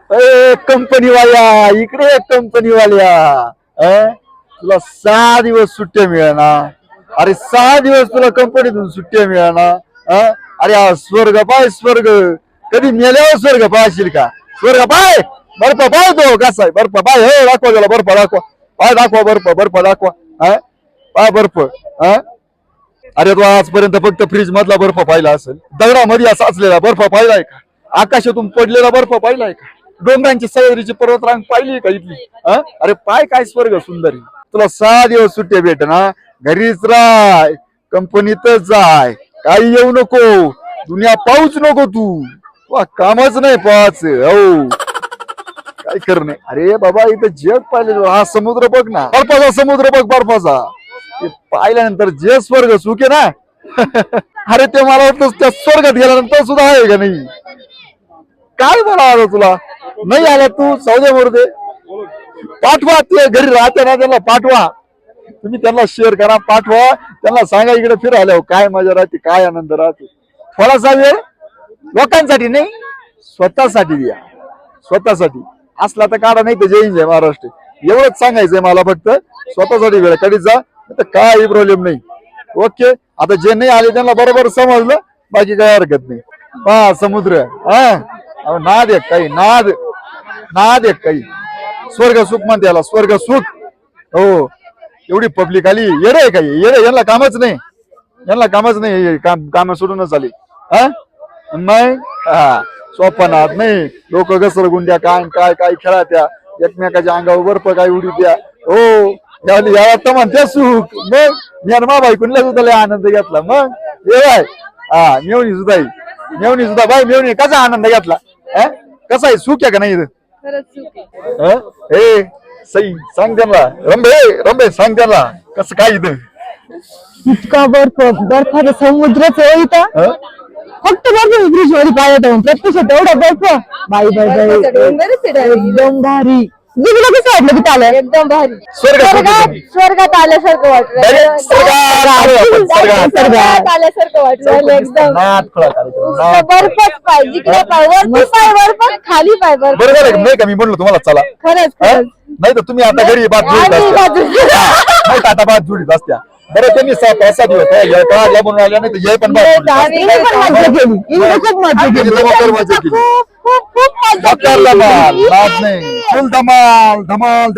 Company वाल्या इकडे company वाल्या तुला 6 दिवस सुट्ट्या मिळणार. अरे 6 दिवस तुला कंपनीतून सुट्ट्या मिळणार. अरे हा स्वर्ग पाय स्वर्ग. कधी मेल्यावर स्वर्ग पाहशील का? स्वर्ग पाय बर्फ पाय तो कसा आहे बर्फ पाय. हे दाखवा त्याला बर्फ दाखवा. पाय दाखवा बर्फ दाखवा. पाय बर्फ. अरे तो आजपर्यंत फक्त फ्रीज मधला बर्फ पाहिला असेल. दगडामध्ये साचलेला बर्फ पाहिलाय का? आकाशातून पडलेला बर्फ पाहिलाय का? डोंगरांची सह्याद्रीची पर्वतरांग पाहिली का इथली? अरे पाय काय स्वर्ग सुंदरी. तुला 6 दिवस सुट्ट्या भेट ना. घरीच राह कंपनीतच जाय. काही येऊ नको. दुनिया पाहूच नको तू कामच नाही पाच. हो काय करणे. अरे बाबा इथं जग पाहिलं. हा समुद्र बघ ना. बर्फाचा समुद्र बघ बर्फाचा. ते पाहिल्यानंतर जे स्वर्ग सुख आहे ना. अरे ते मला वाटतं त्या स्वर्गात गेल्यानंतर सुद्धा आहे का नाही. काय मला आलं तुला नाही आला तू सौदे मोरदे पाठवा. ते घरी राहते ना त्यांना पाठवा. तुम्ही त्यांना शेअर करा पाठवा. त्यांना सांगा इकडे फिरायला काय मजा राहते काय आनंद राहते. थोडासा वेळ लोकांसाठी नाही स्वतःसाठी द्या. स्वतःसाठी असला तर काढा नाही तर जय जय महाराष्ट्र. एवढंच सांगायचंय मला फक्त. स्वतःसाठी वेळ कधीच जा तर काही प्रॉब्लेम नाही. ओके आता जे नाही आले त्यांना बरोबर समजलं. बाकी काही हरकत नाही. हा समुद्र नाद एक काही नाद एक काही स्वर्ग सुख म्हणते याला स्वर्ग सुख. हो एवढी पब्लिक आली येडे आहे काही येडे. यांना कामच नाही. यांना कामच नाही. काम सोडूनच आली. मग स्वप्नात नाही. लोक घसरगुंड्या काय काय काय खेळा त्या एकमेकाच्या अंगावर बर्फ काय उडी द्या. हो याला तर म्हणते सुख. मग ज्ञानमा बायकुंडला सुद्धा लय आनंद घेतला. मग हे बाय मेवणी सुद्धा बाय मेवणी कसा आनंद घेतला. कसा आहे सुख आहे का नाही इथं. हे सई सांग त्यांना. रंबे सांग त्यांना कसं काय इथं. इतका बर्फाचा समुद्रच आहे इथं. फक्त बर्फ ब्रिज मध्ये पाहिजे प्रत्यक्षात एवढा बर्फ. बाई बाई बाई एकदम भारी. तुला कसं वाटलं तिथं आलं. एकदम भारी. स्वर्गात आल्यासारखं वाटलं. स्वर्गात आल्यासारखं वाटलं एकदम. बर्फच पाय जिकडे पाय वरती पाय बर्फ खाली पाय बर्फ. बरोबर आहे नाही का मी म्हणलो तुम्हाला चला. खरंच नाही तर तुम्ही आता घरी बात जोडीत असत्या. बरं त्यांनी 6 दिवस म्हणून आल्या नाही तर पण खूप मजा केली. धमाल धमाल